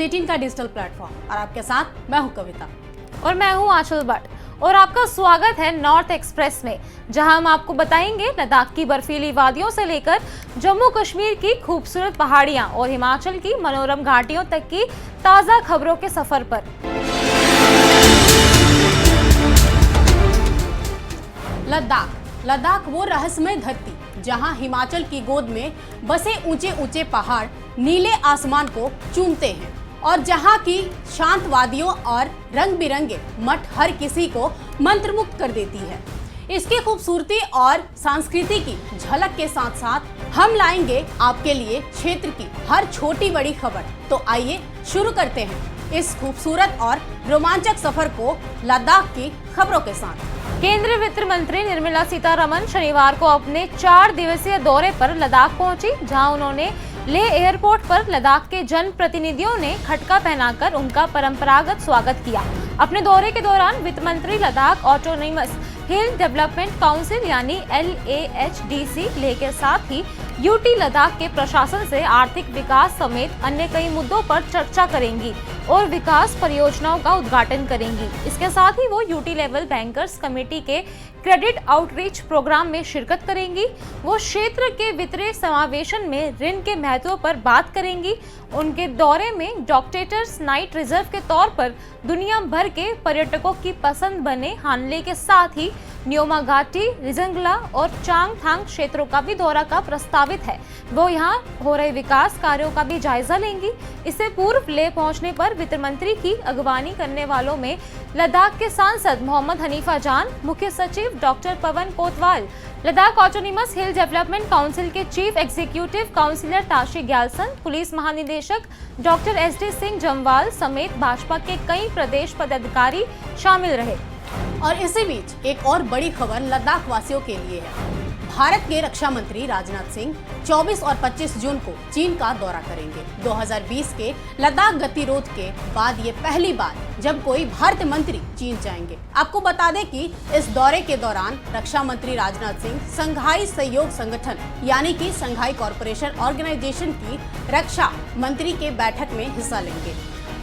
18 का digital platform और आपके साथ मैं हूं कविता और मैं हूं आंचल भट्ट और आपका स्वागत है नॉर्थ एक्सप्रेस में, जहां हम आपको बताएंगे लद्दाख की बर्फीली वादियों से लेकर जम्मू कश्मीर की खूबसूरत पहाड़ियां और हिमाचल की मनोरम घाटियों तक की ताज़ा खबरों के सफर पर। लद्दाख वो रहस्यमय धरती जहां हिमाचल की गोद में बसे ऊंचे ऊंचे पहाड़ नीले आसमान को चूमते हैं और जहां की शांत वादियों और रंग बिरंगे मठ हर किसी को मंत्रमुग्ध कर देती है। इसकी खूबसूरती और संस्कृति की झलक के साथ साथ हम लाएंगे आपके लिए क्षेत्र की हर छोटी बड़ी खबर। तो आइए शुरू करते हैं इस खूबसूरत और रोमांचक सफर को लद्दाख की खबरों के साथ। केंद्रीय वित्त मंत्री निर्मला सीतारमण शनिवार को अपने 4 दिवसीय दौरे पर लद्दाख पहुंची, जहां उन्होंने लेह एयरपोर्ट पर लद्दाख के जनप्रतिनिधियों ने खटका पहनाकर उनका परंपरागत स्वागत किया। अपने दौरे के दौरान वित्त मंत्री Ladakh autonomous hill development council यानी LAHDC लेह के साथ ही यूटी लद्दाख के प्रशासन से आर्थिक विकास समेत अन्य कई मुद्दों पर चर्चा करेंगी और विकास परियोजनाओं का उद्घाटन करेंगी। इसके साथ ही वो यूटी लेवल बैंकर्स कमेटी के क्रेडिट आउटरीच प्रोग्राम में शिरकत करेंगी। वो क्षेत्र के वित्तीय समावेशन में ऋण के महत्व पर बात करेंगी। उनके दौरे में डॉक्टेटर्स नाइट रिजर्व के तौर पर दुनिया भर के पर्यटकों की पसंद बने हानले के साथ ही न्योमा घाटी, रिजंगला और चांगथांग क्षेत्रों का भी दौरा का प्रस्तावित है। वो यहाँ हो रहे विकास कार्यों का भी जायजा लेंगी। इससे पूर्व लेह पहुंचने पर वित्त मंत्री की अगवानी करने वालों में लद्दाख के सांसद मोहम्मद हनीफा जान, मुख्य सचिव doctor Pawan Kotwal, Ladakh autonomous hill development council के chief executive councillor Tashi Gyalson, police महानिदेशक डॉक्टर SD सिंह जमवाल समेत भाजपा के कई प्रदेश पदाधिकारी शामिल रहे। और इसी बीच एक और बड़ी खबर लद्दाख वासियों के लिए है। भारत के रक्षा मंत्री राजनाथ सिंह 24 और 25 जून को चीन का दौरा करेंगे। 2020 के लद्दाख गतिरोध के बाद ये पहली बार जब कोई भारतीय मंत्री चीन जाएंगे। आपको बता दें कि इस दौरे के दौरान रक्षा मंत्री राजनाथ सिंह संघाई सहयोग संगठन यानी कि संघाई कॉरपोरेशन ऑर्गेनाइजेशन की रक्षा मंत्री के बैठक में हिस्सा लेंगे।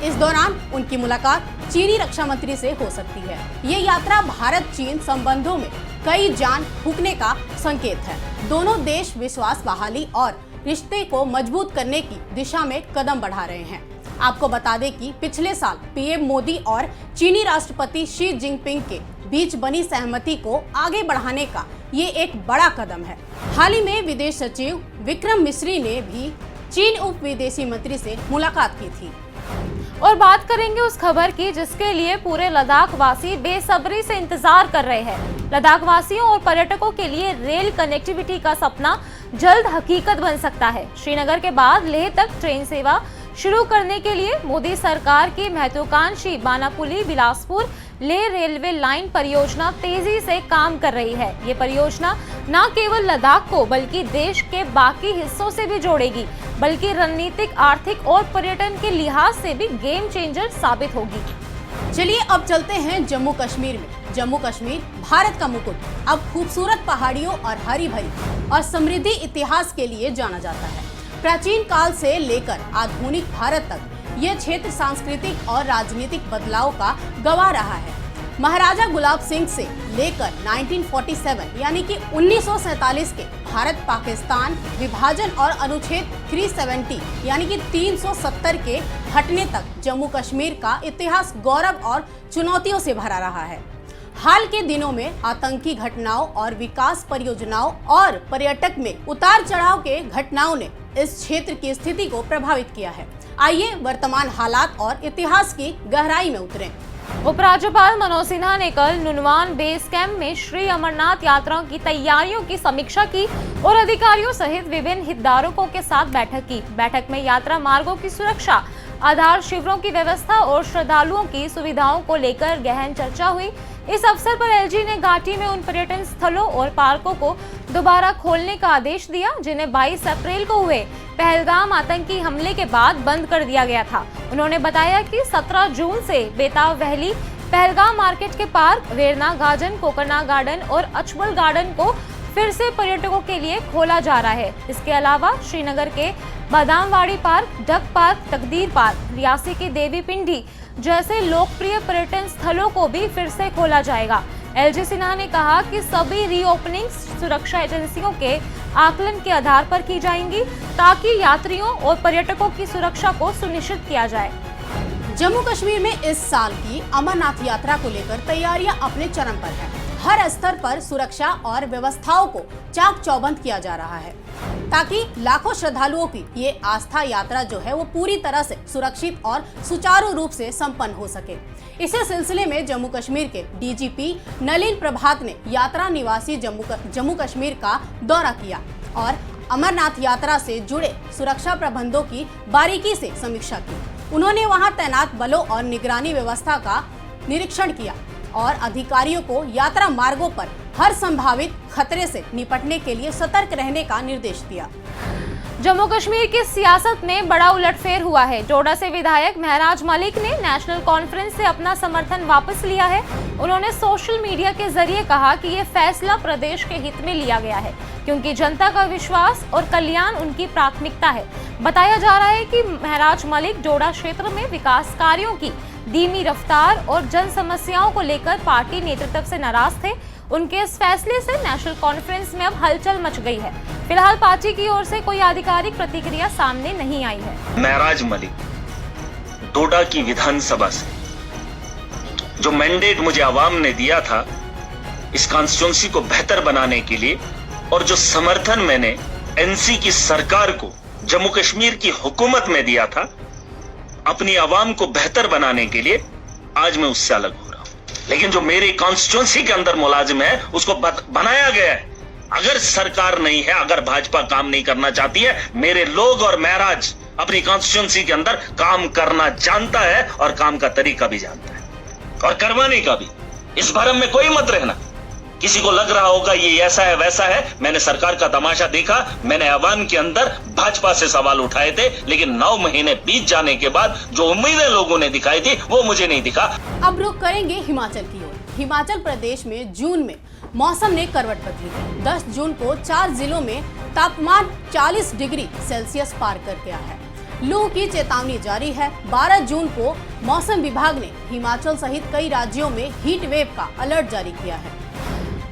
इस दौरान उनकी मुलाकात चीनी रक्षा मंत्री से हो सकती है। ये यात्रा भारत चीन संबंधों में कई जान फूंकने का संकेत है। दोनों देश विश्वास बहाली और रिश्ते को मजबूत करने की दिशा में कदम बढ़ा रहे हैं। आपको बता दें कि पिछले साल PM मोदी और चीनी राष्ट्रपति शी जिनपिंग के बीच बनी सहमति को आगे बढ़ाने का ये एक बड़ा कदम है। हाल ही में विदेश सचिव विक्रम मिस्री ने भी चीन उप विदेशी मंत्री से मुलाकात की थी। और बात करेंगे उस खबर की जिसके लिए पूरे लद्दाख वासी बेसब्री से इंतजार कर रहे हैं। लद्दाख वासियों और पर्यटकों के लिए रेल कनेक्टिविटी का सपना जल्द हकीकत बन सकता है। श्रीनगर के बाद लेह तक ट्रेन सेवा शुरू करने के लिए मोदी सरकार की महत्वाकांक्षी बानापुली बिलासपुर लेह रेलवे लाइन परियोजना तेजी से काम कर रही है। ये परियोजना न केवल लद्दाख को बल्कि देश के बाकी हिस्सों से भी जोड़ेगी, बल्कि रणनीतिक, आर्थिक और पर्यटन के लिहाज से भी गेम चेंजर साबित होगी। चलिए अब चलते हैं जम्मू कश्मीर में। जम्मू कश्मीर भारत का मुकुट अब खूबसूरत पहाड़ियों और हरी भरी और समृद्धि इतिहास के लिए जाना जाता है। प्राचीन काल से लेकर आधुनिक भारत तक यह क्षेत्र सांस्कृतिक और राजनीतिक बदलाव का गवाह रहा है। महाराजा गुलाब सिंह से लेकर 1947 यानी कि 1947 के भारत पाकिस्तान विभाजन और अनुच्छेद 370 यानी कि 370 के हटने तक जम्मू कश्मीर का इतिहास गौरव और चुनौतियों से भरा रहा है। हाल के दिनों में आतंकी घटनाओं और विकास परियोजनाओं और पर्यटक में उतार चढ़ाव के घटनाओं ने इस क्षेत्र की स्थिति को प्रभावित किया है। आइए वर्तमान हालात और इतिहास की गहराई में उतरें। उपराज्यपाल मनोज सिन्हा ने कल नुनवान बेस कैंप में श्री अमरनाथ यात्रा की तैयारियों की समीक्षा की और अधिकारियों सहित विभिन्न हितधारकों के साथ बैठक की। बैठक में यात्रा मार्गों की सुरक्षा, आधार शिविरों की व्यवस्था और श्रद्धालुओं की सुविधाओं को लेकर गहन चर्चा हुई। इस अवसर पर LG ने घाटी में उन पर्यटन स्थलों और पार्कों को दोबारा खोलने का आदेश दिया जिन्हें 22 अप्रैल को हुए पहलगाम आतंकी हमले के बाद बंद कर दिया गया था। उन्होंने बताया कि 17 जून से बेताब वैली, पहलगाम मार्केट के पार्क, वेरना गार्डन, कोकरना गार्डन और अचबल गार्डन को फिर से पर्यटकों के लिए खोला जा रहा है। इसके अलावा श्रीनगर के बादामवाड़ी पार्क, डक पार्क, तकदीर पार्क, रियासी की देवी पिंडी जैसे लोकप्रिय पर्यटन स्थलों को भी फिर से खोला जाएगा। एलजी सिन्हा ने कहा कि सभी रीओपनिंग सुरक्षा एजेंसियों के आकलन के आधार पर की जाएंगी ताकि यात्रियों और पर्यटकों की सुरक्षा को सुनिश्चित किया जाए। जम्मू कश्मीर में इस साल की अमरनाथ यात्रा को लेकर तैयारियां अपने चरम पर है। हर स्तर पर सुरक्षा और व्यवस्थाओं को चाक चौबंद किया जा रहा है ताकि लाखों श्रद्धालुओं की ये आस्था यात्रा जो है वो पूरी तरह से सुरक्षित और सुचारू रूप से संपन्न हो सके। इसी सिलसिले में जम्मू कश्मीर के डीजीपी नलिन प्रभात ने यात्रा निवासी जम्मू कश्मीर का दौरा किया और अमरनाथ यात्रा से जुड़े सुरक्षा प्रबंधों की बारीकी से समीक्षा की। उन्होंने वहां तैनात बलों और निगरानी व्यवस्था का निरीक्षण किया और अधिकारियों को यात्रा मार्गों पर हर संभावित खतरे से निपटने के लिए सतर्क रहने का निर्देश दिया। जम्मू कश्मीर की सियासत में बड़ा उलटफेर हुआ है। डोडा से विधायक महराज मलिक ने नेशनल कॉन्फ्रेंस से अपना समर्थन वापस लिया है। उन्होंने सोशल मीडिया के जरिए कहा कि ये फैसला प्रदेश के हित में लिया गया है क्योंकि जनता का विश्वास और कल्याण उनकी प्राथमिकता है। बताया जा रहा है कि महराज मलिक डोडा क्षेत्र में विकास कार्यों की धीमी रफ्तार और जन समस्याओं को लेकर पार्टी नेतृत्व से नाराज थे। उनके इस फैसले से नेशनल कॉन्फ्रेंस में अब हलचल मच गई है। फिलहाल पार्टी की ओर से कोई आधिकारिक प्रतिक्रिया सामने नहीं आई है। महराज मलिक, डोडा की विधानसभा से जो मैंडेट मुझे आवाम ने दिया था इस कॉन्स्टिट्यूंसी को बेहतर बनाने के लिए और जो समर्थन मैंने एनसी की सरकार को जम्मू कश्मीर की हुकूमत में दिया था अपनी आवाम को बेहतर बनाने के लिए, आज मैं उससे अलग हो रहा हूं। लेकिन जो मेरे कॉन्स्टिट्यूंसी के अंदर मुलाजिम है उसको बनाया गया है। अगर सरकार नहीं है, अगर भाजपा काम नहीं करना चाहती है, मेरे लोग और महराज अपनी कॉन्स्टिट्यूंसी के अंदर काम करना जानता है और काम का तरीका भी जानता है और करवाने का भी। इस भरम में कोई मत रहना। किसी को लग रहा होगा ये ऐसा है वैसा है, मैंने सरकार का तमाशा देखा, मैंने अवाम के अंदर भाजपा से सवाल उठाए थे, लेकिन 9 महीने बीत जाने के बाद जो उम्मीदें लोगों ने दिखाई थी वो मुझे नहीं दिखा। अब रुख करेंगे हिमाचल की ओर। हिमाचल प्रदेश में जून में मौसम ने करवट बदली। 10 जून को 4 जिलों में तापमान 40 डिग्री सेल्सियस पार कर गया है। लू की चेतावनी जारी है। 12 जून को मौसम विभाग ने हिमाचल सहित कई राज्यों में हीट वेव का अलर्ट जारी किया है।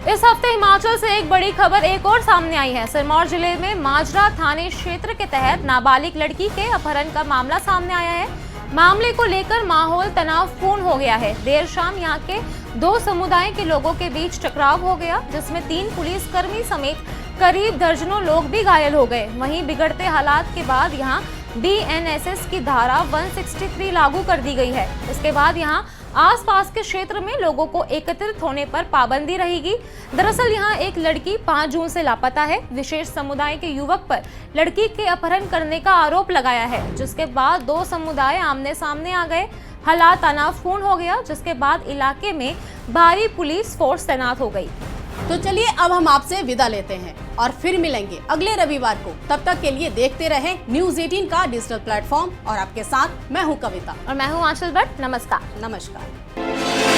इस हफ्ते हिमाचल से एक बड़ी खबर एक और सामने आई है। सिरमौर जिले में माजरा थाने क्षेत्र के तहत नाबालिग लड़की के अपहरण का मामला सामने आया है। मामले को लेकर माहौल तनावपूर्ण हो गया है। देर शाम यहां के 2 समुदाय के लोगों के बीच टकराव हो गया जिसमें 3 पुलिसकर्मी समेत करीब दर्जनों लोग भी घायल हो गए। वहीं बिगड़ते हालात के बाद यहां BNSS की धारा 163 लागू कर दी गई है। इसके बाद यहां आसपास के क्षेत्र में लोगों को एकत्रित होने पर पाबंदी रहेगी। दरअसल यहां एक लड़की 5 जून से लापता है। विशेष समुदाय के युवक पर लड़की के अपहरण करने का आरोप लगाया है, जिसके बाद 2 समुदाय आमने सामने आ गए। हालात तनावपूर्ण हो गया, जिसके बाद इलाके में भारी पुलिस फोर्स तैनात हो गई। तो चलिए अब हम आपसे विदा लेते हैं और फिर मिलेंगे अगले रविवार को। तब तक के लिए देखते रहें न्यूज़ 18 का डिजिटल प्लेटफॉर्म और आपके साथ मैं हूं कविता और मैं हूं आंचल भट्ट। नमस्कार। नमस्कार।